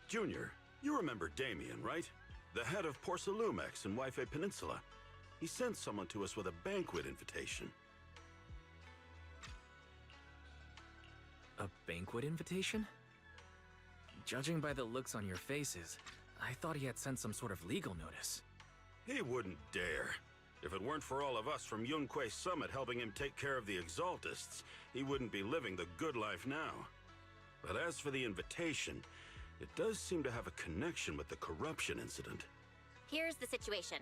Junior, you remember Damien, right? The head of Porcelumex in Wi-Fi Peninsula. He sent someone to us with a banquet invitation. A banquet invitation? Judging by the looks on your faces, I thought he had sent some sort of legal notice. He wouldn't dare. If it weren't for all of us from Yunque Summit helping him take care of the Exaltists, he wouldn't be living the good life now. But as for the invitation, it does seem to have a connection with the corruption incident. Here's the situation.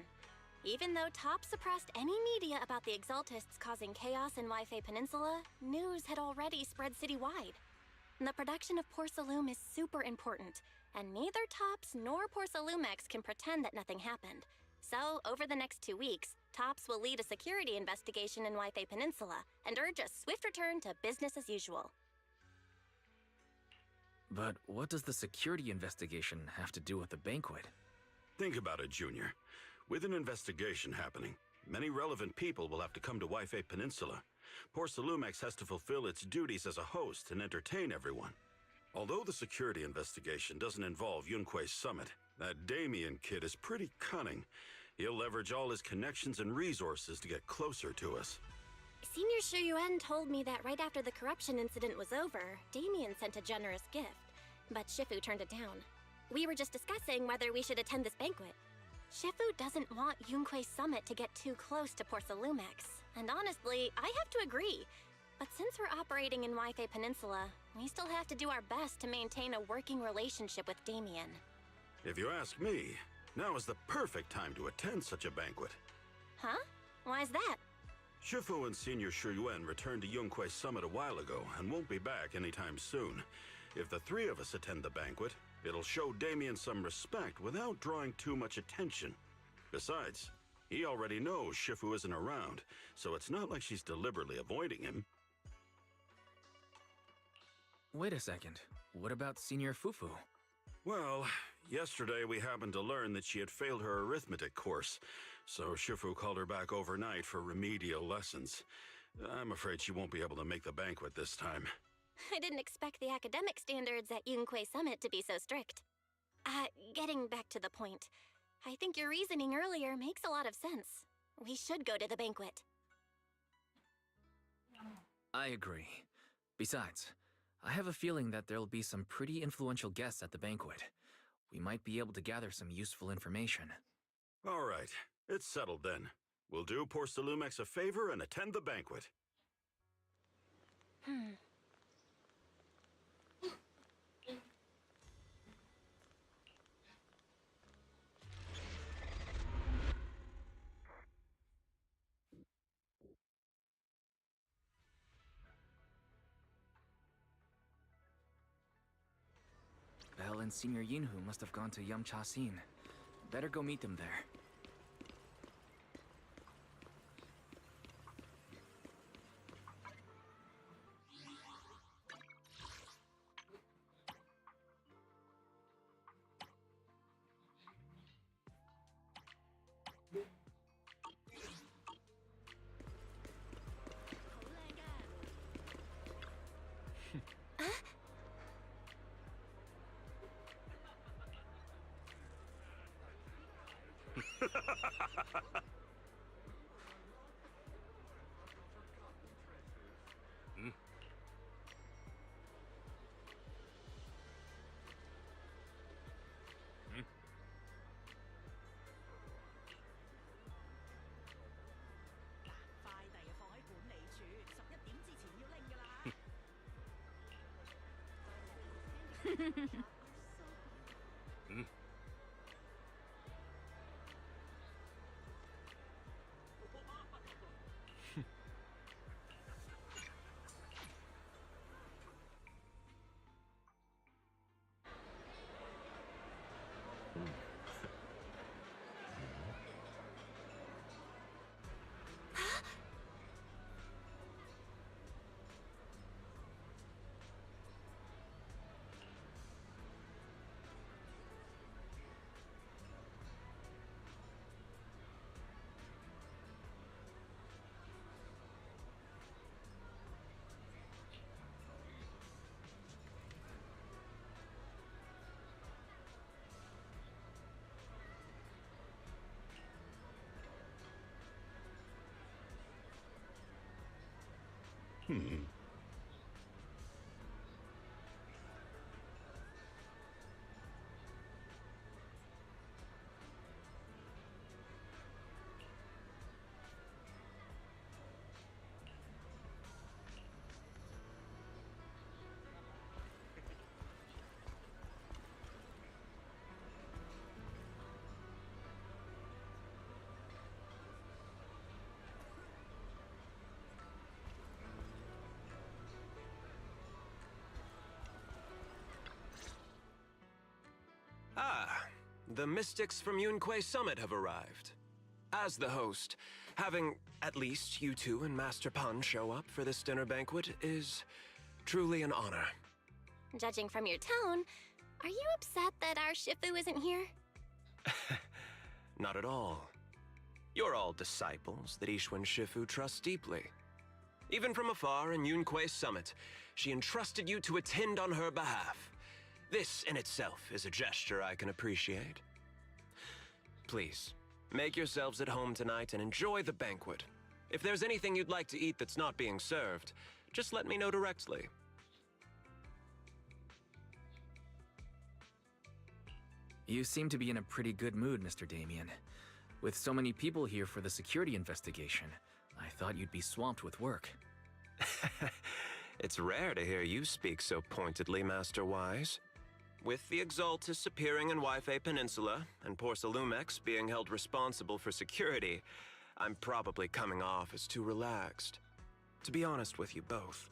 Even though Top suppressed any media about the Exaltists causing chaos in Wi-Fi Peninsula, news had already spread citywide. The production of Porcelume is super important, and neither Tops nor Porcelumex can pretend that nothing happened. So, over the next 2 weeks, Tops will lead a security investigation in Wi-Fi Peninsula and urge a swift return to business as usual. But what does the security investigation have to do with the banquet? Think about it, Junior. With an investigation happening, many relevant people will have to come to Wi-Fi Peninsula. Porcelumex has to fulfill its duties as a host and entertain everyone. Although the security investigation doesn't involve Yunque Summit, that Damien kid is pretty cunning. He'll leverage all his connections and resources to get closer to us. Senior Shuyuan told me that right after the corruption incident was over, Damien sent a generous gift, but Shifu turned it down. We were just discussing whether we should attend this banquet. Shifu doesn't want Yunque Summit to get too close to Porcelumex, and honestly, I have to agree. But since we're operating in Wi-Fi Peninsula, we still have to do our best to maintain a working relationship with Damien. If you ask me, now is the perfect time to attend such a banquet. Huh? Why's that? Shifu and Senior Shuyuan returned to Yunque Summit a while ago and won't be back anytime soon. If the three of us attend the banquet, it'll show Damien some respect without drawing too much attention. Besides, he already knows Shifu isn't around, so it's not like she's deliberately avoiding him. Wait a second. What about Senior Fufu? Well, yesterday we happened to learn that she had failed her arithmetic course, so Shifu called her back overnight for remedial lessons. I'm afraid she won't be able to make the banquet this time. I didn't expect the academic standards at Yunque Summit to be so strict. Getting back to the point, I think your reasoning earlier makes a lot of sense. We should go to the banquet. I agree. Besides, I have a feeling that there'll be some pretty influential guests at the banquet. We might be able to gather some useful information. All right, it's settled then. We'll do Porcelumex a favor and attend the banquet. Belle and Senior Yinhu must have gone to Yamcha-sin. Better go meet them there. The mystics from Yunque Summit have arrived. As the host, having at least you two and Master Pan show up for this dinner banquet is truly an honor. Judging from your tone, are you upset that our Shifu isn't here? Not at all. You're all disciples that Ishwan Shifu trusts deeply. Even from afar in Yunque Summit, she entrusted you to attend on her behalf. This in itself is a gesture I can appreciate. Please, make yourselves at home tonight and enjoy the banquet. If there's anything you'd like to eat that's not being served, just let me know directly. You seem to be in a pretty good mood, Mr. Damien. With so many people here for the security investigation, I thought you'd be swamped with work. It's rare to hear you speak so pointedly, Master Wise. With the Exaltus appearing in Wi-Fi Peninsula and Porcelumex being held responsible for security, I'm probably coming off as too relaxed. To be honest with you both,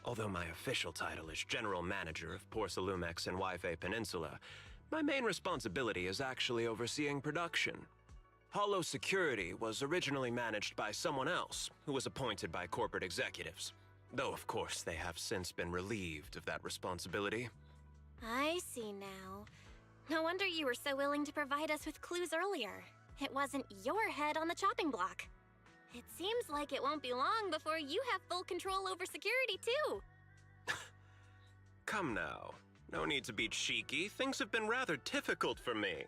although my official title is General Manager of Porcelumex and Wi-Fi Peninsula, my main responsibility is actually overseeing production. Hollow Security was originally managed by someone else who was appointed by corporate executives, though of course they have since been relieved of that responsibility. I see now. No wonder you were so willing to provide us with clues earlier. It wasn't your head on the chopping block. It seems like it won't be long before you have full control over security, too. Come now. No need to be cheeky. Things have been rather difficult for me.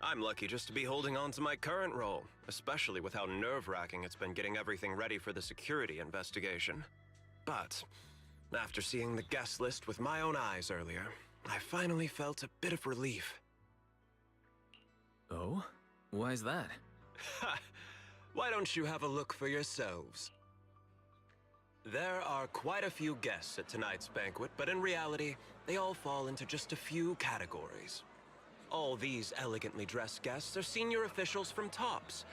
I'm lucky just to be holding on to my current role, especially with how nerve-wracking it's been getting everything ready for the security investigation. But after seeing the guest list with my own eyes earlier, I finally felt a bit of relief. Oh? Why's that? Ha! Why don't you have a look for yourselves? There are quite a few guests at tonight's banquet, but in reality, they all fall into just a few categories. All these elegantly dressed guests are senior officials from TOPS.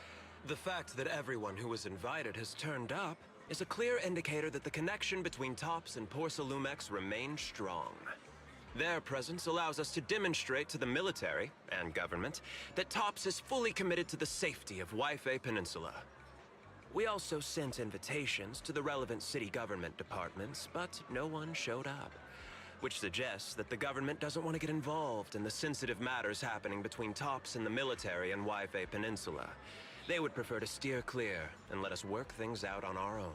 The fact that everyone who was invited has turned up is a clear indicator that the connection between TOPS and Porcelumex remains strong. Their presence allows us to demonstrate to the military and government that TOPS is fully committed to the safety of Wi-Fi Peninsula. We also sent invitations to the relevant city government departments, but no one showed up, which suggests that the government doesn't want to get involved in the sensitive matters happening between TOPS and the military and Wi-Fi Peninsula. They would prefer to steer clear and let us work things out on our own.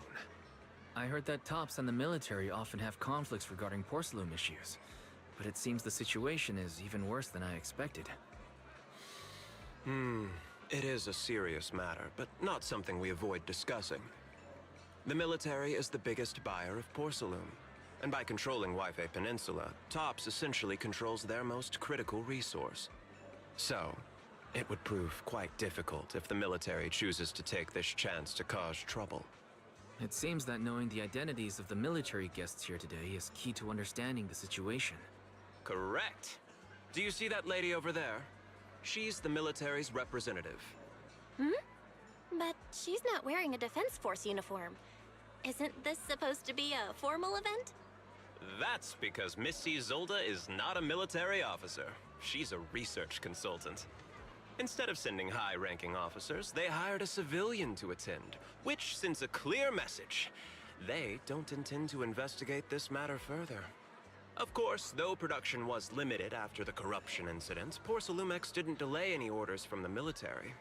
I heard that TOPS and the military often have conflicts regarding porcelain issues, but it seems the situation is even worse than I expected. It is a serious matter, but not something we avoid discussing. The military is the biggest buyer of porcelain, and by controlling Wi-Fi Peninsula, TOPS essentially controls their most critical resource. So, it would prove quite difficult if the military chooses to take this chance to cause trouble. It seems that knowing the identities of the military guests here today is key to understanding the situation. Correct. Do you see that lady over there? She's the military's representative. But she's not wearing a Defense Force uniform. Isn't this supposed to be a formal event? That's because Missy Zolda is not a military officer. She's a research consultant. Instead of sending high-ranking officers, they hired a civilian to attend, which sends a clear message. They don't intend to investigate this matter further. Of course, though production was limited after the corruption incident, Porcelumex didn't delay any orders from the military.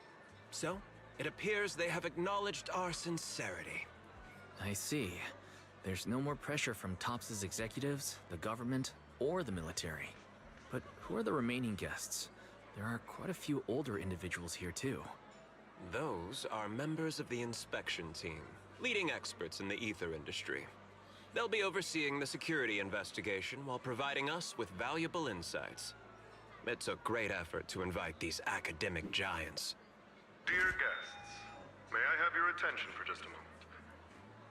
So, it appears they have acknowledged our sincerity. I see. There's no more pressure from TOPS's executives, the government, or the military. But who are the remaining guests? There are quite a few older individuals here too. Those are members of the inspection team, leading experts in the ether industry. They'll be overseeing the security investigation while providing us with valuable insights. It took great effort to invite these academic giants. Dear guests, may I have your attention for just a moment?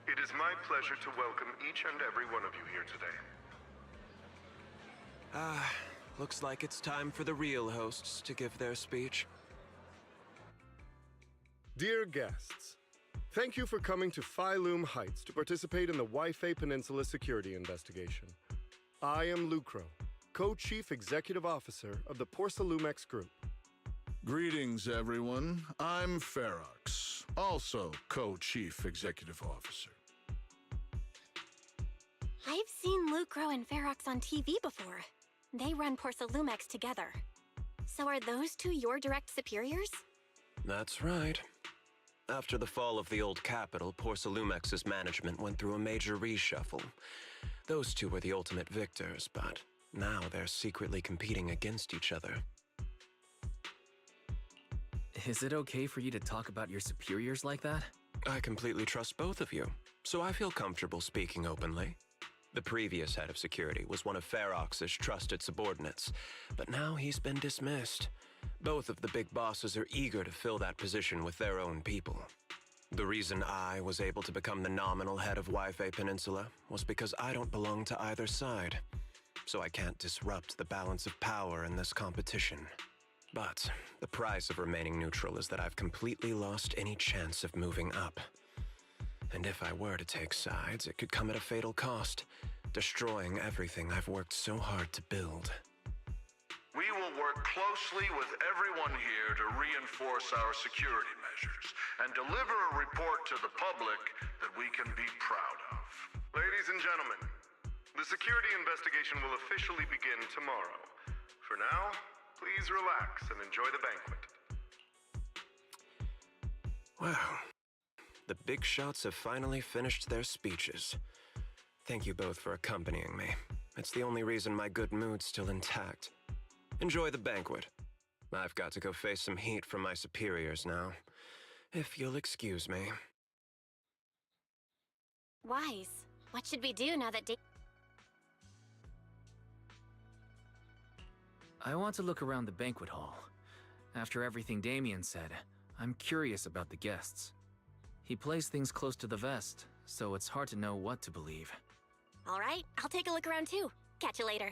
It is my pleasure to welcome each and every one of you here today. Looks like it's time for the real hosts to give their speech. Dear guests, thank you for coming to Phylum Heights to participate in the Wi-Fi Peninsula security investigation. I am Lucro, Co-Chief Executive Officer of the Porsalumex Group. Greetings, everyone. I'm Ferox, also Co-Chief Executive Officer. I've seen Lucro and Ferox on TV before. They run Porsalumex together. So are those two your direct superiors? That's right. After the fall of the old capital, Porsalumex's management went through a major reshuffle. Those two were the ultimate victors, but now they're secretly competing against each other. Is it okay for you to talk about your superiors like that? I completely trust both of you, so I feel comfortable speaking openly. The previous head of security was one of Ferox's trusted subordinates, but now he's been dismissed. Both of the big bosses are eager to fill that position with their own people. The reason I was able to become the nominal head of Wi-Fi Peninsula was because I don't belong to either side, so I can't disrupt the balance of power in this competition. But the price of remaining neutral is that I've completely lost any chance of moving up. And if I were to take sides, it could come at a fatal cost, destroying everything I've worked so hard to build. We will work closely with everyone here to reinforce our security measures and deliver a report to the public that we can be proud of. Ladies and gentlemen, the security investigation will officially begin tomorrow. For now, please relax and enjoy the banquet. Wow. The big shots have finally finished their speeches. Thank you both for accompanying me. It's the only reason my good mood's still intact. Enjoy the banquet. I've got to go face some heat from my superiors now. If you'll excuse me. Wise. What should we do now that I want to look around the banquet hall. After everything Damien said, I'm curious about the guests. He plays things close to the vest, so it's hard to know what to believe. All right, I'll take a look around too. Catch you later.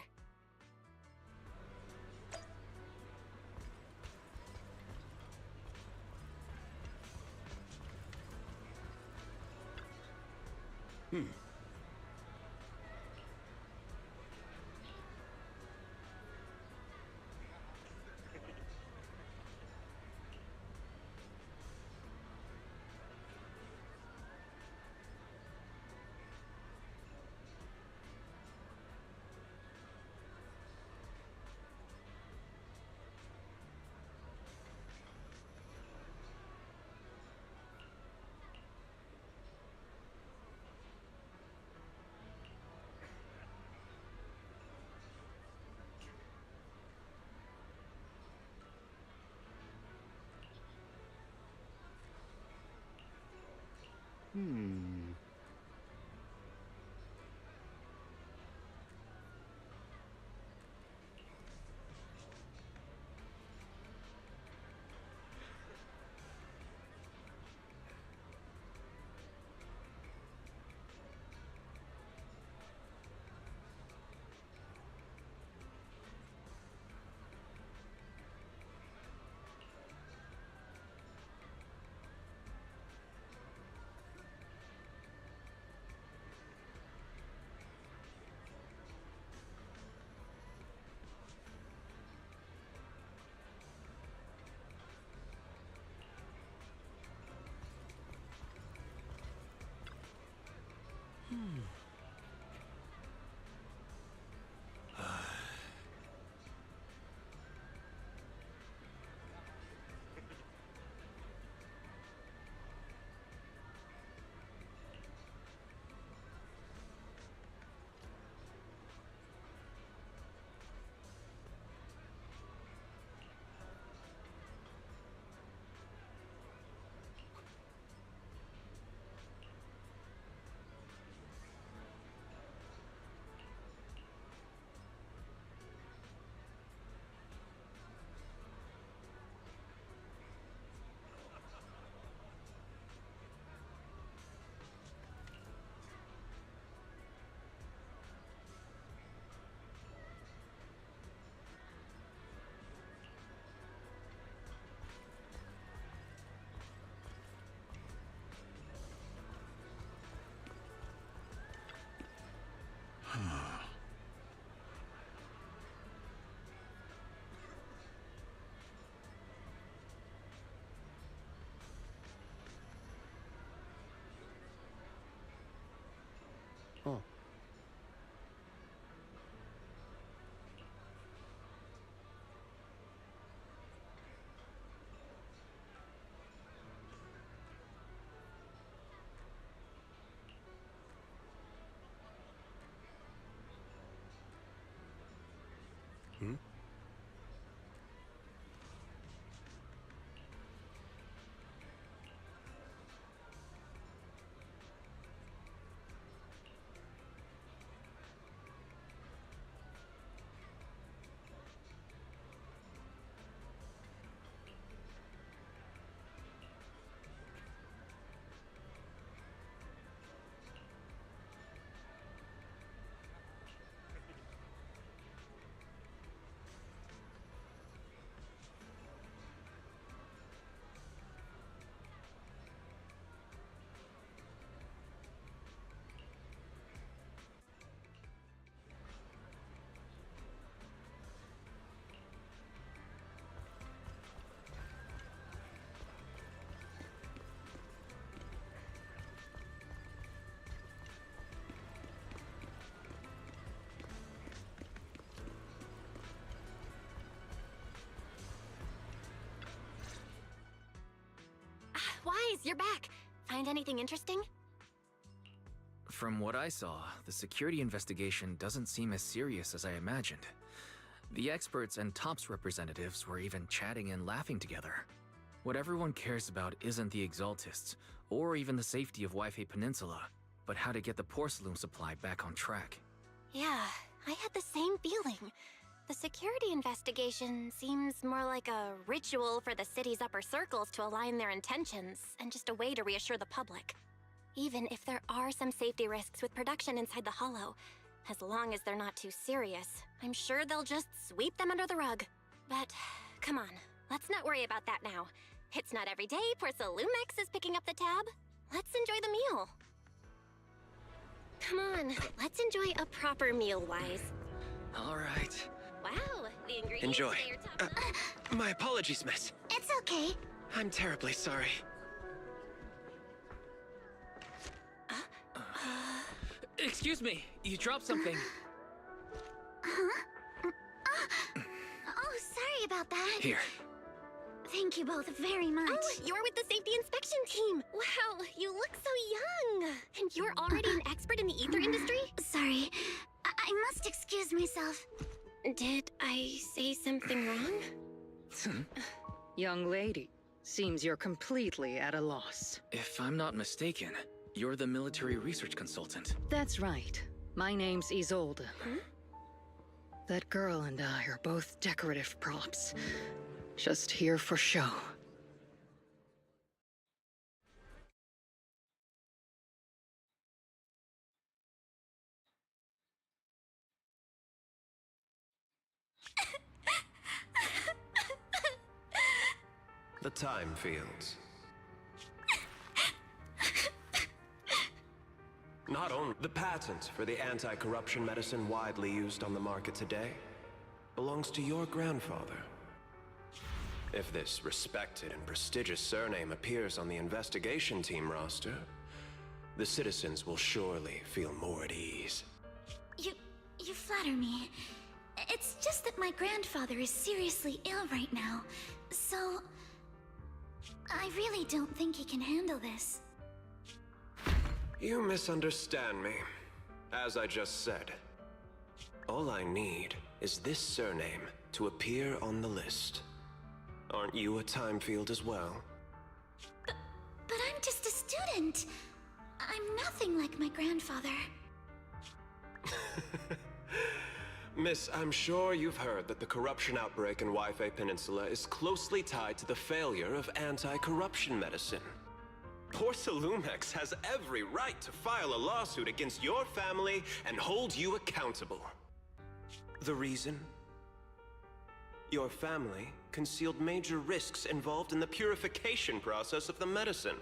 Oh. Hmm? Wise, you're back. Find anything interesting? From what I saw, the security investigation doesn't seem as serious as I imagined. The experts and TOPS representatives were even chatting and laughing together. What everyone cares about isn't the Exaltists, or even the safety of Wi-Fi Peninsula, but how to get the porcelain supply back on track. Yeah, I had the same feeling. The security investigation seems more like a ritual for the city's upper circles to align their intentions, and just a way to reassure the public. Even if there are some safety risks with production inside the Hollow, as long as they're not too serious, I'm sure they'll just sweep them under the rug. But, come on, let's not worry about that now. It's not every day Porcelumex is picking up the tab. Let's enjoy the meal. Come on, let's enjoy a proper meal, Wise. All right. Wow, the ingredients Enjoy. today are top notch. My apologies, miss. It's okay. I'm terribly sorry. Excuse me, you dropped something. Oh, sorry about that. Here. Thank you both very much. Oh, you're with the safety inspection team. Wow, you look so young. And you're already an expert in the ether industry? Sorry. I must excuse myself. Did I say something wrong? Young lady, seems you're completely at a loss. If I'm not mistaken, you're the military research consultant. That's right. My name's Isolde. That girl and I are both decorative props. Just here for show. The time fields. Not only the patent for the anti-corruption medicine widely used on the market today belongs to your grandfather. If this respected and prestigious surname appears on the investigation team roster, the citizens will surely feel more at ease. You flatter me. It's just that my grandfather is seriously ill right now, so I really don't think he can handle this. You misunderstand me. As I just said, all I need is this surname to appear on the list. Aren't you a time field as well? But I'm just a student. I'm nothing like my grandfather. Miss, I'm sure you've heard that the corruption outbreak in Wi-Fi Peninsula is closely tied to the failure of anti-corruption medicine. Porcelumex has every right to file a lawsuit against your family and hold you accountable. The reason? Your family concealed major risks involved in the purification process of the medicine.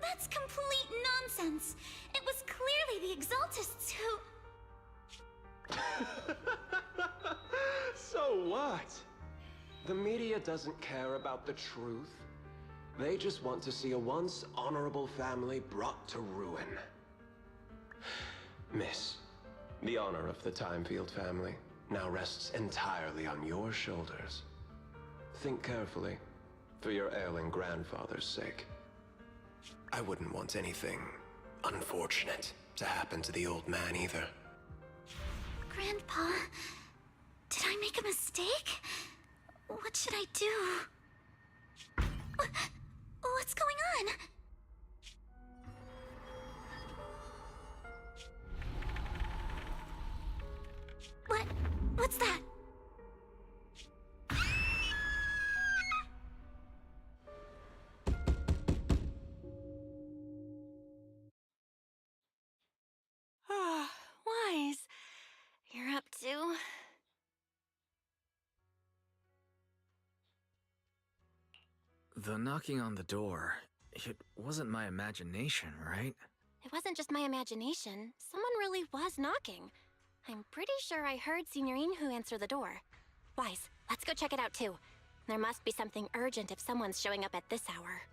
That's complete nonsense. It was clearly the Exaltists who... So what? The media doesn't care about the truth. They just want to see a once honorable family brought to ruin. Miss, the honor of the Timefield family now rests entirely on your shoulders. Think carefully, for your ailing grandfather's sake. I wouldn't want anything unfortunate to happen to the old man either. Grandpa, did I make a mistake? What should I do? What's going on? What's that? Wise, you're up to... The knocking on the door, it wasn't my imagination, right? It wasn't just my imagination. Someone really was knocking. I'm pretty sure I heard Signorine who answer the door. Wise, let's go check it out too. There must be something urgent if someone's showing up at this hour.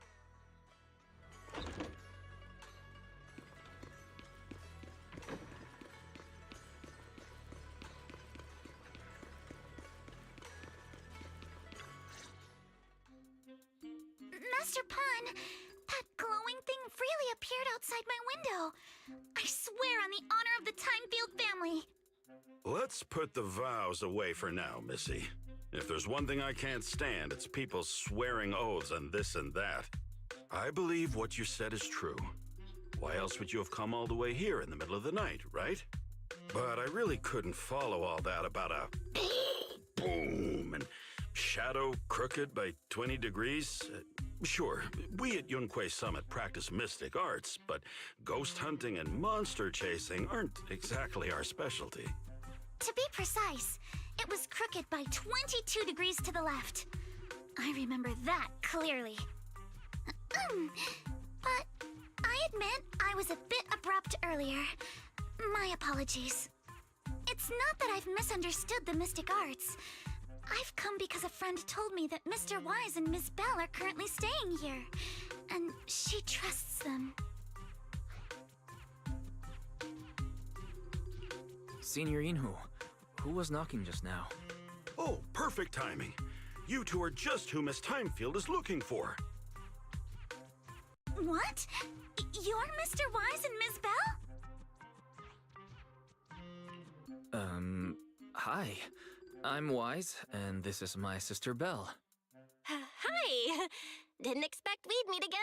Master Pun, that glowing thing really appeared outside my window. I swear on the honor of the Timefield family. Let's put the vows away for now, Missy. If there's one thing I can't stand, it's people swearing oaths on this and that. I believe what you said is true. Why else would you have come all the way here in the middle of the night, right? But I really couldn't follow all that about a boom and shadow crooked by 20 degrees. Sure, we at Yunquay Summit practice mystic arts, but ghost hunting and monster chasing aren't exactly our specialty. To be precise, it was crooked by 22 degrees to the left. I remember that clearly. But I admit I was a bit abrupt earlier. My apologies. It's not that I've misunderstood the mystic arts. I've come because a friend told me that Mr. Wise and Miss Bell are currently staying here, and she trusts them. Signorine who was knocking just now? Oh, perfect timing. You two are just who Miss Timefield is looking for. What? You're Mr. Wise and Miss Bell? Hi. I'm Wise, and this is my sister Belle. Hi! Didn't expect we'd meet again.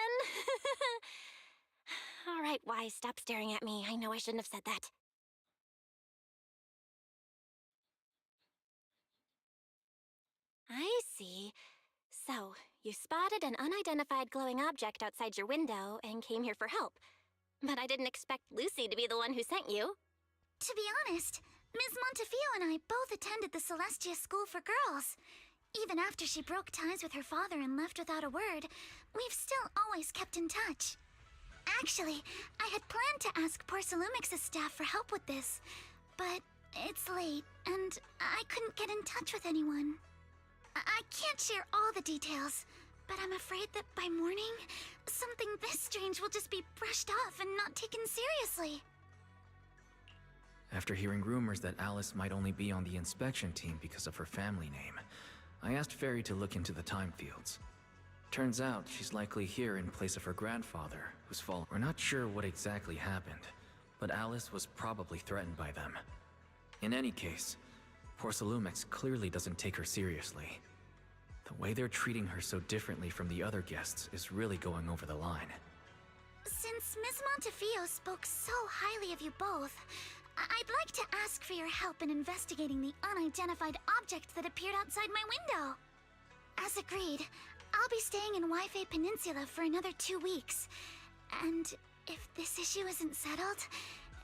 All right, Wise, stop staring at me. I know I shouldn't have said that. I see. So, you spotted an unidentified glowing object outside your window and came here for help. But I didn't expect Lucy to be the one who sent you. To be honest, Ms. Montefiore and I both attended the Celestia School for Girls. Even after she broke ties with her father and left without a word, we've still always kept in touch. Actually, I had planned to ask Porcelumix's staff for help with this, but it's late, and I couldn't get in touch with anyone. I can't share all the details, but I'm afraid that by morning, something this strange will just be brushed off and not taken seriously. After hearing rumors that Alice might only be on the inspection team because of her family name, I asked Fairy to look into the Timefields. Turns out she's likely here in place of her grandfather, who's fallen. We're not sure what exactly happened, but Alice was probably threatened by them. In any case, Porcelumix clearly doesn't take her seriously. The way they're treating her so differently from the other guests is really going over the line. Since Ms. Montefiore spoke so highly of you both, I'd like to ask for your help in investigating the unidentified object that appeared outside my window. As agreed, I'll be staying in Wi-Fi Peninsula for another 2 weeks. And if this issue isn't settled,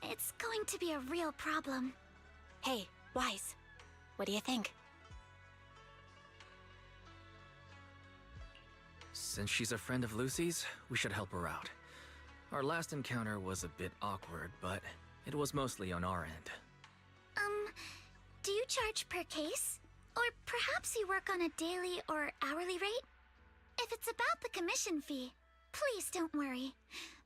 it's going to be a real problem. Hey, Wise, what do you think? Since she's a friend of Lucy's, we should help her out. Our last encounter was a bit awkward, but it was mostly on our end. Do you charge per case? Or perhaps you work on a daily or hourly rate? If it's about the commission fee, please don't worry.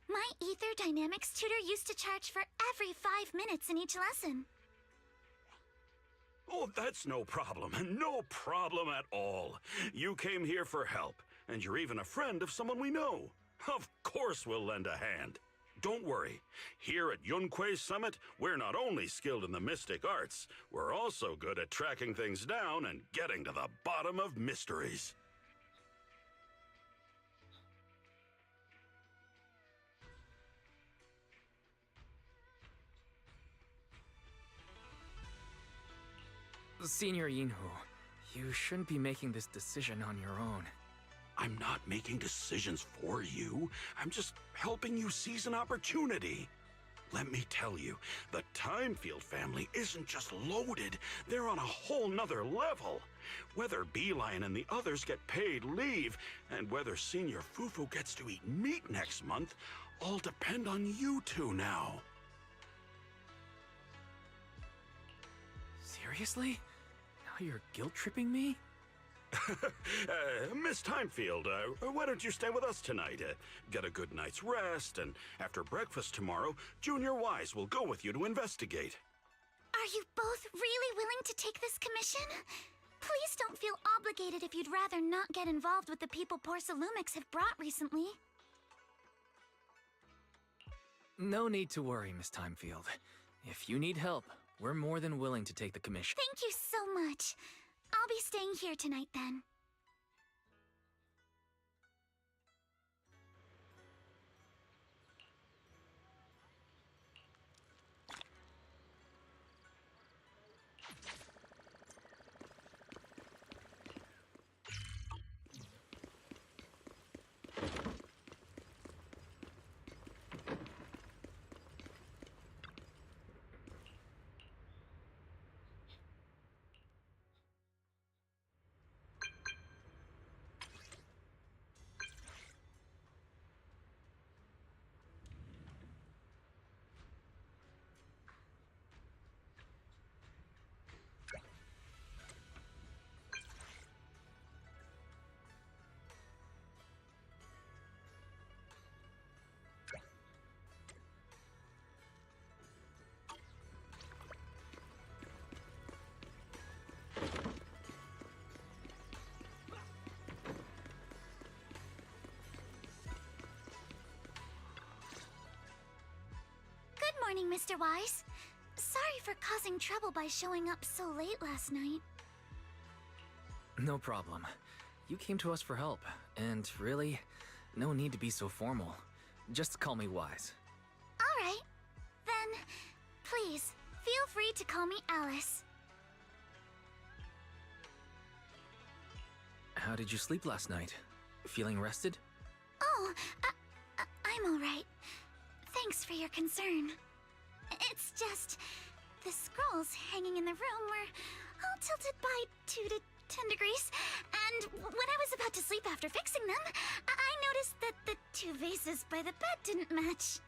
My ether dynamics tutor used to charge for every 5 minutes in each lesson. Oh, that's no problem. No problem at all. You came here for help, and you're even a friend of someone we know. Of course we'll lend a hand. Don't worry. Here at Yunquei Summit, we're not only skilled in the mystic arts, we're also good at tracking things down and getting to the bottom of mysteries. Senior Yinhu, you shouldn't be making this decision on your own. I'm not making decisions for you. I'm just helping you seize an opportunity. Let me tell you, the Timefield family isn't just loaded, they're on a whole nother level. Whether Beeline and the others get paid leave, and whether Senior Fufu gets to eat meat next month, all depend on you two now. Seriously? Now you're guilt-tripping me? Miss Timefield, why don't you stay with us tonight? Get a good night's rest, and after breakfast tomorrow, Junior Wise will go with you to investigate. Are you both really willing to take this commission? Please don't feel obligated if you'd rather not get involved with the people Porcelumix have brought recently. No need to worry, Miss Timefield. If you need help, we're more than willing to take the commission. Thank you so much. I'll be staying here tonight then. Good morning, Mr. Wise. Sorry for causing trouble by showing up so late last night. No problem. You came to us for help, and really, no need to be so formal. Just call me Wise. All right. Then, please, feel free to call me Alice. How did you sleep last night? Feeling rested? Oh, I'm all right. Thanks for your concern. It's just, the scrolls hanging in the room were all tilted by 2 to 10 degrees, and when I was about to sleep after fixing them, I noticed that the 2 vases by the bed didn't match.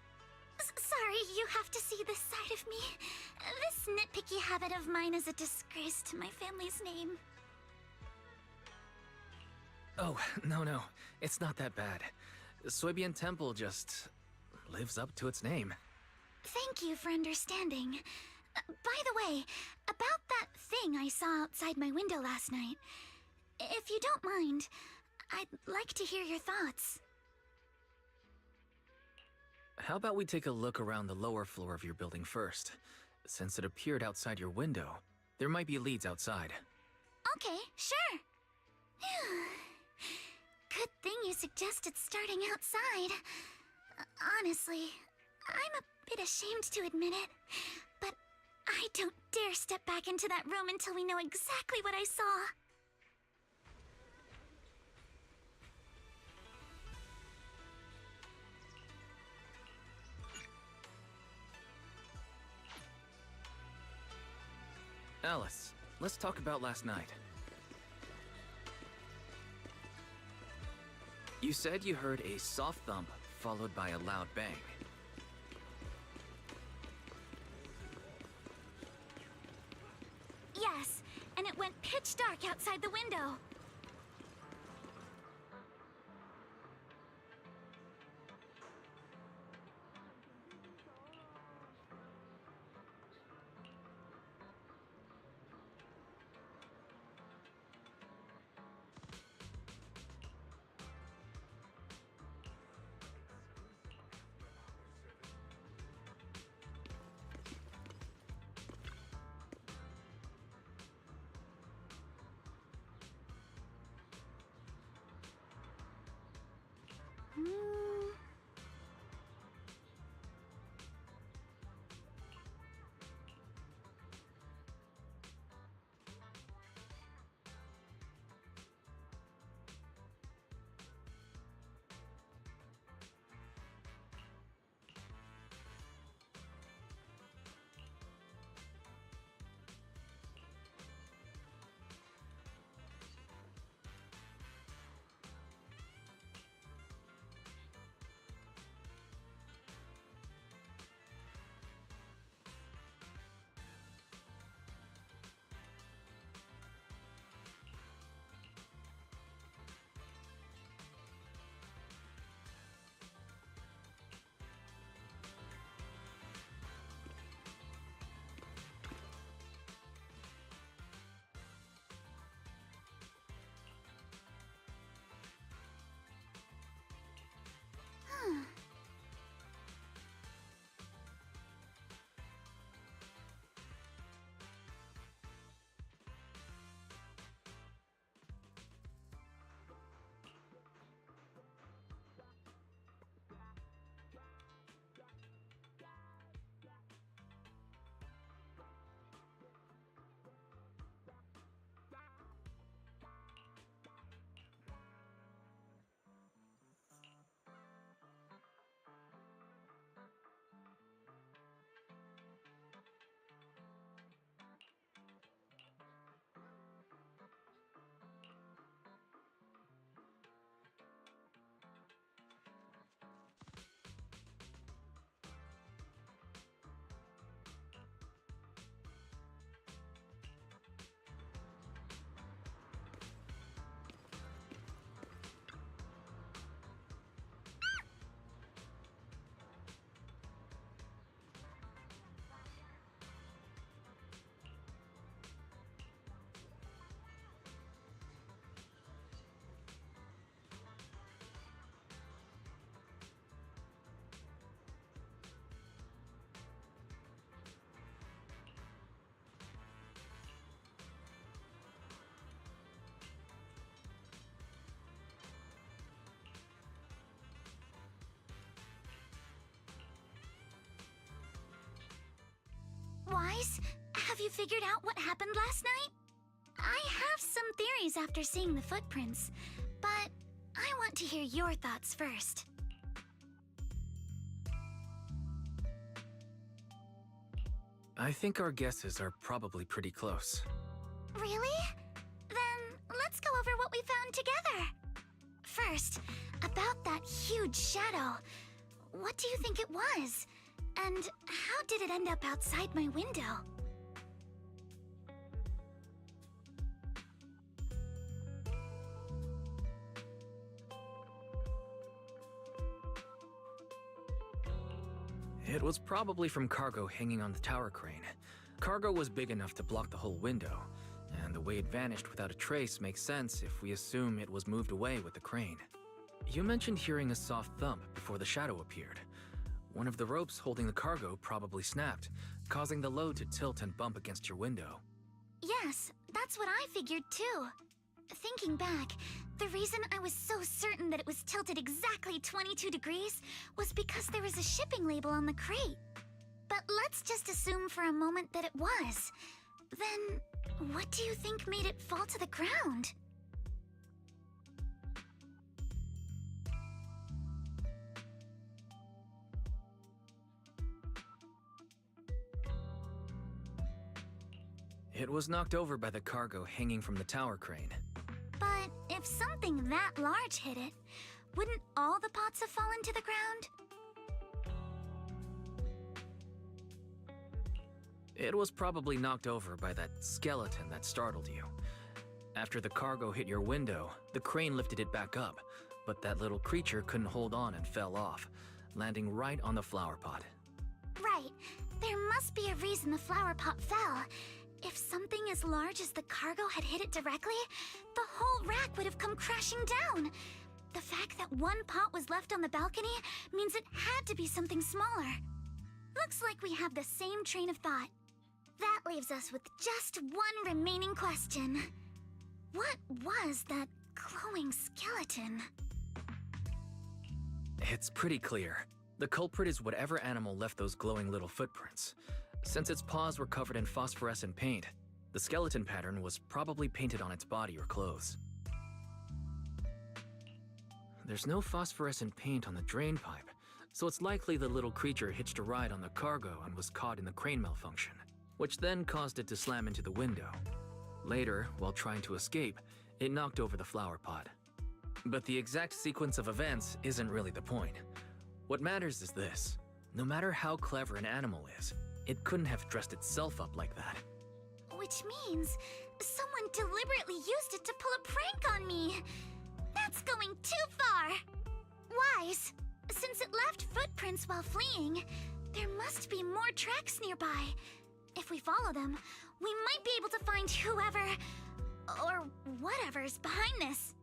Sorry, you have to see this side of me. This nitpicky habit of mine is a disgrace to my family's name. Oh, no. It's not that bad. Suibian Temple just lives up to its name. Thank you for understanding. By the way, about that thing I saw outside my window last night, if you don't mind, I'd like to hear your thoughts. How about we take a look around the lower floor of your building first? Since it appeared outside your window, there might be leads outside. Okay, sure. Good thing you suggested starting outside. Honestly, I'm a bit ashamed to admit it, but I don't dare step back into that room until we know exactly what I saw. Alice, let's talk about last night. You said you heard a soft thump followed by a loud bang. Yeah, went pitch dark outside the window. Wise, have you figured out what happened last night? I have some theories after seeing the footprints, but I want to hear your thoughts first. I think our guesses are probably pretty close. Really? Then let's go over what we found together. First, about that huge shadow. What do you think it was? And how did it end up outside my window? It was probably from cargo hanging on the tower crane. Cargo was big enough to block the whole window, and the way it vanished without a trace makes sense if we assume it was moved away with the crane. You mentioned hearing a soft thump before the shadow appeared. One of the ropes holding the cargo probably snapped, causing the load to tilt and bump against your window. Yes, that's what I figured too. Thinking back, the reason I was so certain that it was tilted exactly 22 degrees was because there was a shipping label on the crate. But let's just assume for a moment that it was. Then, what do you think made it fall to the ground? It was knocked over by the cargo hanging from the tower crane. But if something that large hit it, wouldn't all the pots have fallen to the ground? It was probably knocked over by that skeleton that startled you. After the cargo hit your window, the crane lifted it back up, but that little creature couldn't hold on and fell off, landing right on the flower pot. Right. There must be a reason the flower pot fell. If something as large as the cargo had hit it directly, the whole rack would have come crashing down. The fact that one pot was left on the balcony means it had to be something smaller. Looks like we have the same train of thought. That leaves us with just one remaining question. What was that glowing skeleton? It's pretty clear. The culprit is whatever animal left those glowing little footprints. Since its paws were covered in phosphorescent paint, the skeleton pattern was probably painted on its body or clothes. There's no phosphorescent paint on the drain pipe, so it's likely the little creature hitched a ride on the cargo and was caught in the crane malfunction, which then caused it to slam into the window. Later, while trying to escape, it knocked over the flower pot. But the exact sequence of events isn't really the point. What matters is this. No matter how clever an animal is, it couldn't have dressed itself up like that. Which means someone deliberately used it to pull a prank on me. That's going too far. Wise, since it left footprints while fleeing, there must be more tracks nearby. If we follow them, we might be able to find whoever or whatever's behind this.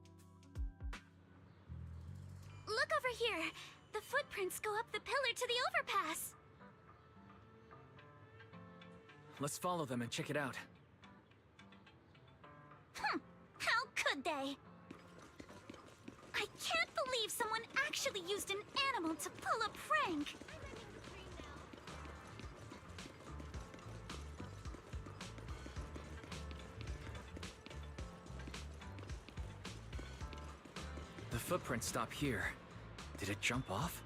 Look over here. The footprints go up the pillar to the overpass. Let's follow them and check it out. How could they? I can't believe someone actually used an animal to pull a prank. The footprints stop here. Did it jump off?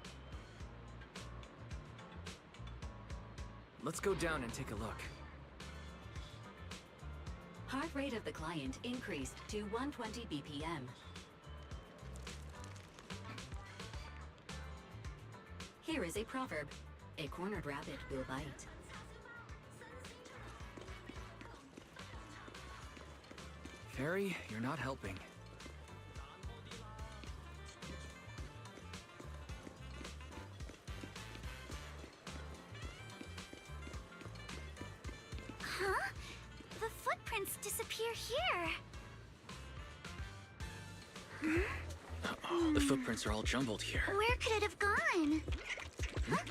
Let's go down and take a look. Heart rate of the client increased to 120 BPM. Here is a proverb. A cornered rabbit will bite. Fairy, you're not helping. Huh? The footprints disappear here. Uh-oh, the footprints are all jumbled here. Where could it have gone? Huh?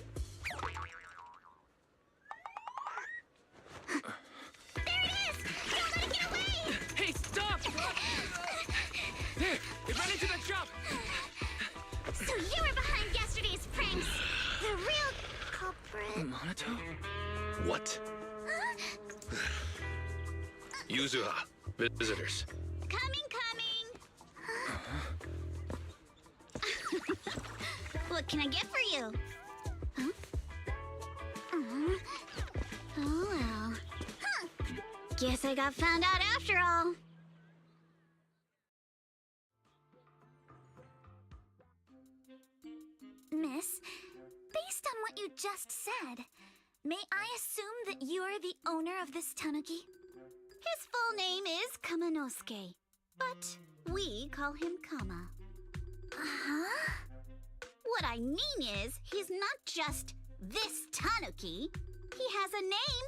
There it is! Don't let it get away! Hey, stop! There! It ran into the jump! So you were behind yesterday's pranks! The real culprit... Monato? What? Yuzuha, visitors. Coming! What can I get for you? Huh? Oh well. Huh. Guess I got found out after all. Miss, based on what you just said, may I assume that you are the owner of this tanuki? His full name is Kamanosuke, but we call him Kama. Uh-huh? What I mean is, he's not just this tanuki. He has a name.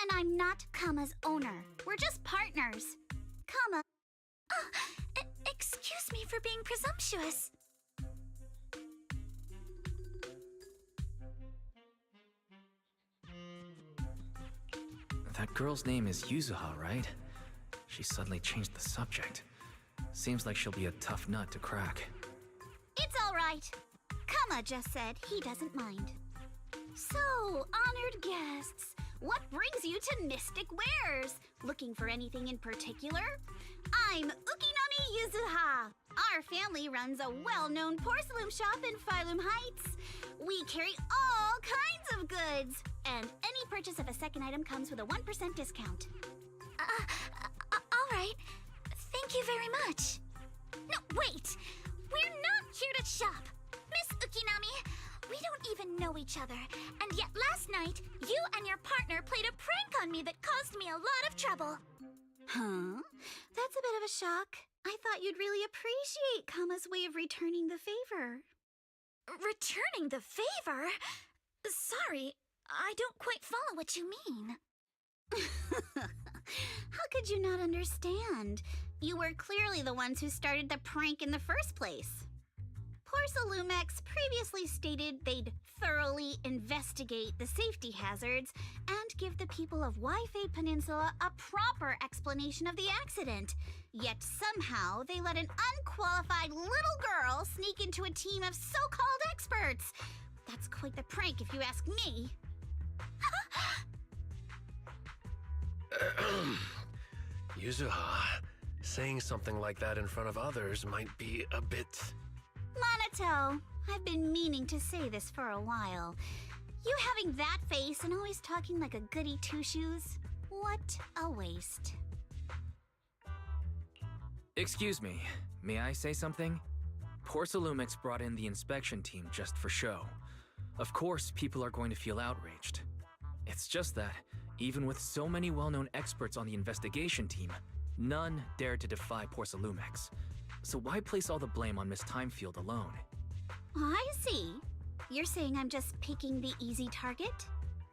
And I'm not Kama's owner. We're just partners. Kama... Oh, excuse me for being presumptuous. That girl's name is Yuzuha, right? She suddenly changed the subject. Seems like she'll be a tough nut to crack. It's all right. Kama just said he doesn't mind. So, honored guests, what brings you to Mystic Wares? Looking for anything in particular? I'm Ukinami Yuzuha. Our family runs a well-known porcelain shop in Phylum Heights. We carry all kinds of goods, and any purchase of a second item comes with a 1% discount. All right. Thank you very much. No, wait! We're not here to shop! Miss Ukinami, We don't even know each other, and yet last night, you and your partner played a prank on me that caused me a lot of trouble. Huh? That's a bit of a shock. I thought you'd really appreciate Kama's way of returning the favor. Returning the favor? Sorry, I don't quite follow what you mean. How could you not understand? You were clearly the ones who started the prank in the first place. Porcelumex previously stated they'd thoroughly investigate the safety hazards and give the people of Wi-Fi Peninsula a proper explanation of the accident. Yet somehow they let an unqualified little girl sneak into a team of so-called experts. That's quite the prank if you ask me. Yuzuha, saying something like that in front of others might be a bit... Monato, I've been meaning to say this for a while. You having that face and always talking like a goody two-shoes? What a waste. Excuse me, may I say something? Porcelumex brought in the inspection team just for show. Of course, people are going to feel outraged. It's just that, even with so many well-known experts on the investigation team, none dared to defy Porcelumex. So why place all the blame on Miss Timefield alone? I see. You're saying I'm just picking the easy target?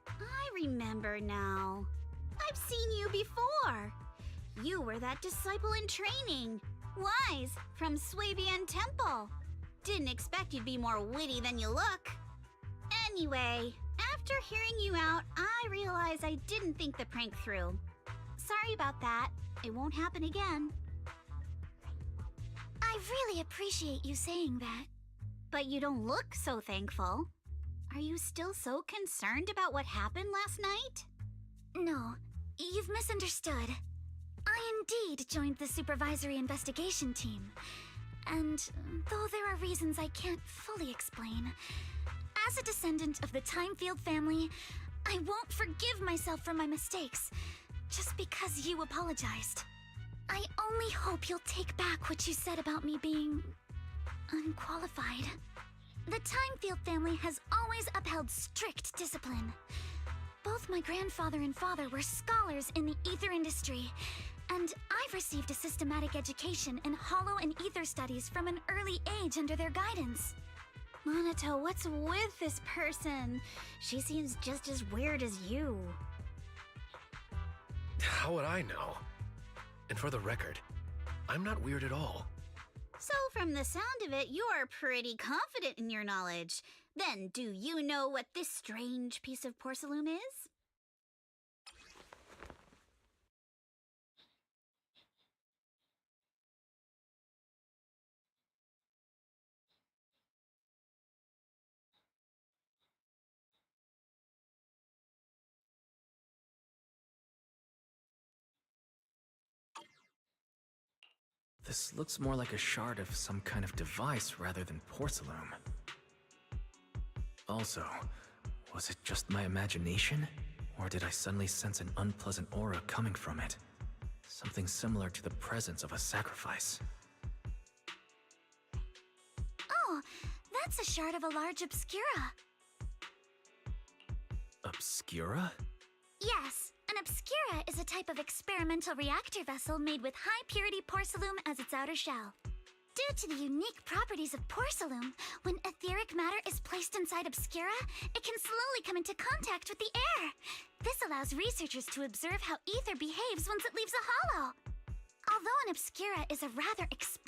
I remember now. I've seen you before. You were that disciple in training. Wise, from Swabian Temple. Didn't expect you'd be more witty than you look. Anyway, after hearing you out, I realized I didn't think the prank through. Sorry about that. It won't happen again. I really appreciate you saying that. But you don't look so thankful. Are you still so concerned about what happened last night? No, you've misunderstood. I indeed joined the supervisory investigation team. And though there are reasons I can't fully explain, as a descendant of the Timefield family, I won't forgive myself for my mistakes just because you apologized. I only hope you'll take back what you said about me being unqualified. The Timefield family has always upheld strict discipline. Both my grandfather and father were scholars in the ether industry, and I've received a systematic education in hollow and ether studies from an early age under their guidance. Monato, what's with this person? She seems just as weird as you. How would I know? And for the record, I'm not weird at all. So from the sound of it, you're pretty confident in your knowledge. Then, do you know what this strange piece of porcelain is? This looks more like a shard of some kind of device rather than porcelain. Also, was it just my imagination? Or did I suddenly sense an unpleasant aura coming from it? Something similar to the presence of a sacrifice. Oh, that's a shard of a large obscura. Obscura? Yes, an obscura is a type of experimental reactor vessel made with high-purity porcelain as its outer shell. Due to the unique properties of porcelain, when etheric matter is placed inside obscura, it can slowly come into contact with the air. This allows researchers to observe how ether behaves once it leaves a hollow. Although an obscura is a rather expensive